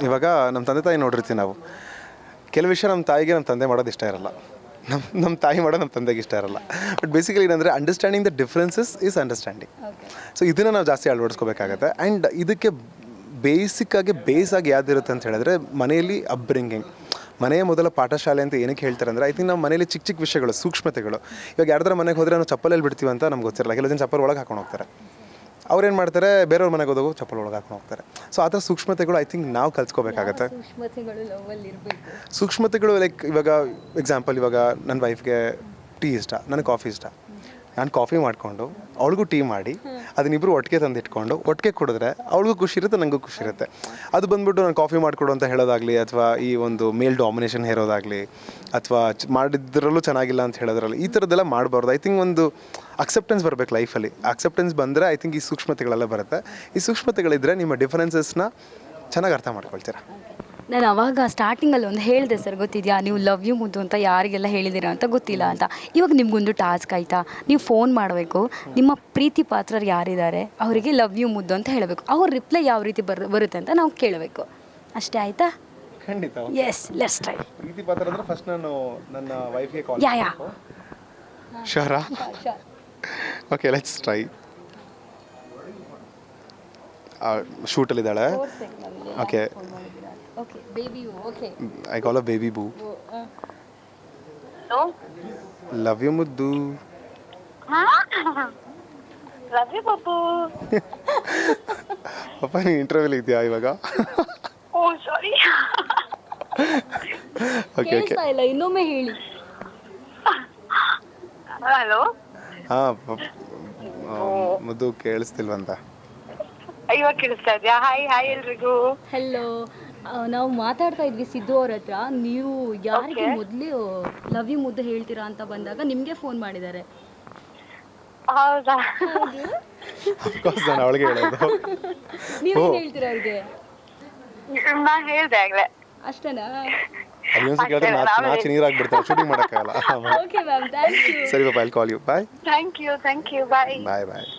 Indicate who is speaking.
Speaker 1: ಇವಾಗ ನಮ್ಮ ತಂದೆ ತಾಯಿ ನೋಡಿರ್ತೀವಿ ನಾವು. ಕೆಲವು ವಿಷಯ ನಮ್ಮ ತಾಯಿಗೆ ನಮ್ಮ ತಂದೆ ಮಾಡೋದು ಇಷ್ಟ ಇರಲ್ಲ, ನಮ್ಮ ತಾಯಿ ಮಾಡೋದು ನಮ್ಮ ತಂದೆಗೆ ಇಷ್ಟ ಇರಲ್ಲ. ಬಟ್ ಬೇಸಿಕಲಿ ಏನಂದರೆ understanding the differences is understanding. So ಇದನ್ನು ನಾವು ಜಾಸ್ತಿ ಅಳವಡಿಸ್ಕೋಬೇಕಾಗತ್ತೆ. ಆ್ಯಂಡ್ ಇದಕ್ಕೆ ಬೇಸಿಕ್ಕಾಗಿ ಬೇಸಾಗಿ ಯಾವುದಿರುತ್ತೆ ಅಂತ ಹೇಳಿದ್ರೆ ಮನೆಯಲ್ಲಿ ಅಪ್ಬ್ರಿಂಗಿಂಗ್. ಮನೆಯ ಮೊದಲ ಪಾಠಶಾಲೆ ಅಂತ ಏನಕ್ಕೆ ಹೇಳ್ತಾರೆ ಅಂದರೆ ಐ ಥಿಂಕ್ ನಾವು ಮನೇಲಿ ಚಿಕ್ಕ ಚಿಕ್ಕ ವಿಷಯಗಳು, ಸೂಕ್ಷ್ಮತೆಗಳು. ಇವಾಗ ಯಾರ್ದಾರ ಮನೆಗೆ ಹೋದರೆ ನಾವು ಚಪ್ಪಲಲ್ಲಿ ಬಿಡ್ತೀವಿ ಅಂತ ನಮ್ಗೆ ಗೊತ್ತಿರಲ್ಲ. ಕೆಲವು ಜನ ಚಪ್ಪಲ್ ಒಳಗೆ ಹಾಕೊಂಡು ಹೋಗ್ತಾರೆ. ಅವ್ರೇನು ಮಾಡ್ತಾರೆ, ಬೇರೆಯವ್ರ ಮನೆಗೆ ಹೋದಾಗ ಚಪ್ಪಲ್ ಒಳಗೆ ಹಾಕೊಂಡು ಹೋಗ್ತಾರೆ. ಸೊ ಆ ಥರ ಸೂಕ್ಷ್ಮತೆಗಳು ಐ ಥಿಂಕ್ ನಾವು ಕಲ್ತ್ಕೋಬೇಕಾಗತ್ತೆ. ಸೂಕ್ಷ್ಮತೆಗಳು ಲೈಕ್ ಇವಾಗ ಎಕ್ಸಾಂಪಲ್, ಇವಾಗ ನನ್ನ ವೈಫ್ಗೆ ಟೀ ಇಷ್ಟ, ನನಗೆ ಕಾಫಿ ಇಷ್ಟ. ನಾನು ಕಾಫಿ ಮಾಡಿಕೊಂಡು ಅವಳಿಗೂ ಟೀ ಮಾಡಿ ಅದನ್ನಿಬ್ಬರು ಒಟ್ಟಿಗೆ ತಂದಿಟ್ಕೊಂಡು ಒಟ್ಟಿಗೆ ಕುಡಿದ್ರೆ ಅವಳಿಗೂ ಖುಷಿ ಇರುತ್ತೆ, ನನಗೂ ಖುಷಿ ಇರುತ್ತೆ. ಅದು ಬಂದುಬಿಟ್ಟು ನಾನು ಕಾಫಿ ಮಾಡಿಕೊಡು ಅಂತ ಹೇಳೋದಾಗಲಿ, ಅಥವಾ ಈ ಒಂದು ಮೇಲ್ ಡಾಮಿನೇಷನ್ ಹೇರೋದಾಗಲಿ, ಅಥವಾ ಮಾಡಿದ್ರಲ್ಲೂ ಚೆನ್ನಾಗಿಲ್ಲ ಅಂತ ಹೇಳೋದ್ರಲ್ಲಿ, ಈ ಥರದ್ದೆಲ್ಲ ಮಾಡಬಾರ್ದು. ಐ ಥಿಂಕ್ ಒಂದು ಅಕ್ಸೆಪ್ಟೆನ್ಸ್ ಬರಬೇಕು ಲೈಫಲ್ಲಿ. ಅಕ್ಸೆಪ್ಟೆನ್ಸ್ ಬಂದರೆ ಐ ಥಿಂಕ್ ಈ ಸೂಕ್ಷ್ಮತೆಗಳೆಲ್ಲ ಬರುತ್ತೆ. ಈ ಸೂಕ್ಷ್ಮತೆಗಳಿದ್ದರೆ ನಿಮ್ಮ ಡಿಫರೆನ್ಸಸ್ನ ಚೆನ್ನಾಗಿ ಅರ್ಥ ಮಾಡ್ಕೊಳ್ತೀರಾ.
Speaker 2: ನಾನು ಅವಾಗ ಸ್ಟಾರ್ಟಿಂಗಲ್ಲಿ ಒಂದು ಹೇಳಿದೆ ಸರ್, ಗೊತ್ತಿದೆಯಾ, ನೀವು ಲವ್ ಯು ಮುದ್ದು ಅಂತ ಯಾರಿಗೆಲ್ಲ ಹೇಳಿದ್ದೀರಾ ಅಂತ ಗೊತ್ತಿಲ್ಲ ಅಂತ. ಇವಾಗ ನಿಮ್ಗೊಂದು ಟಾಸ್ಕ್ ಆಯಿತಾ, ನೀವು ಫೋನ್ ಮಾಡಬೇಕು, ನಿಮ್ಮ ಪ್ರೀತಿ ಪಾತ್ರರು ಯಾರಿದ್ದಾರೆ ಅವರಿಗೆ ಲವ್ ಯು ಮುದ್ದು ಅಂತ ಹೇಳಬೇಕು. ಅವ್ರ ರಿಪ್ಲೈ ಯಾವ ರೀತಿ ಬರುತ್ತೆ ಅಂತ ನಾವು ಕೇಳಬೇಕು. ಅಷ್ಟೇ ಆಯಿತಾ?
Speaker 1: ಖಂಡಿತ.
Speaker 2: S, let's try.
Speaker 1: ಪ್ರೀತಿ ಪಾತ್ರ ಅಂದರೆ ಫಸ್ಟ್ ನಾನು ನನ್ನ ವೈಫ್ಗೆ ಕಾಲ್
Speaker 2: ಯಾ
Speaker 1: ಶೋರಾ. Okay, let's try. ಶೂಟಲ್ಲಿದ್ದಾಳೆ. Okay,
Speaker 2: okay baby. Okay,
Speaker 1: I call a baby boo. Love you ಮುದ್ದು.
Speaker 3: ಲವ್ ಯು ಬಾಬು.
Speaker 1: ಪಾಪ ನೀನು ಇಂಟರ್ವ್ಯೂಲಿ ಇದೆಯಾ ಇವಾಗ?
Speaker 3: ಓ ಸಾರಿ.
Speaker 1: ಓಕೆ ಓಕೆ,
Speaker 2: ಕೇಳಿಸ್ತಾ ಇಲ್ಲ, ಇನ್ನೊಮ್ಮೆ ಹೇಳಿ.
Speaker 3: ಹಲೋ.
Speaker 1: ಹಾಂ ಮುದ್ದು ಕೇಳಿಸ್ತಿಲ್ವಂತ?
Speaker 3: ಇವಾಗ ಕೇಳಿಸ್ತಾ ಇದೆಯಾ? ಹಾಯ್ ಹಾಯ್ ಎಲ್ರಿಗೂ.
Speaker 2: ಹೆಲೋ. ನಾವು ಮಾತಾಡ್ತಾ ಇದ್ವಿ ಸಿದ್ದು ಅವ್ರ ಹತ್ರ. ನೀವು ಯಾರಿಗೆ ಮೊದಲು ಲವ್ ಯು ಮುದ್ದು ಹೇಳ್ತೀರಾ ಅಂತ ಬಂದಾಗ ನಿಮಗೆ ಫೋನ್ ಮಾಡಿದ್ದಾರೆ.
Speaker 3: ಹೌದಾ?
Speaker 1: ಅಫ್ಕೋರ್ಸ್ ನಾನು ಅವಳಿಗೆ ಹೇಳೋದು.
Speaker 2: ನೀವು ಹೇಳ್ತೀರಾ ಅವ್ರಿಗೆ?
Speaker 3: ನಾನು ಹೇಳ್ದೆ ಆಗ್ಲೇ.
Speaker 2: ಅಷ್ಟೇನಾ?
Speaker 1: ಅದೇನು ಕೇಳಿದ್ರೆ ನಾಚಿ ನೀರಾಗ್ಬಿಡ್ತಾರೆ, ಶೂಟಿಂಗ್ ಮಾಡೋಕ್ಕಾಗಲ್ಲ.
Speaker 2: Okay ma'am, thank you.
Speaker 1: ಸರಿ ಪಾಪ, I call you. Bye.
Speaker 3: Thank you bye.
Speaker 1: Bye bye.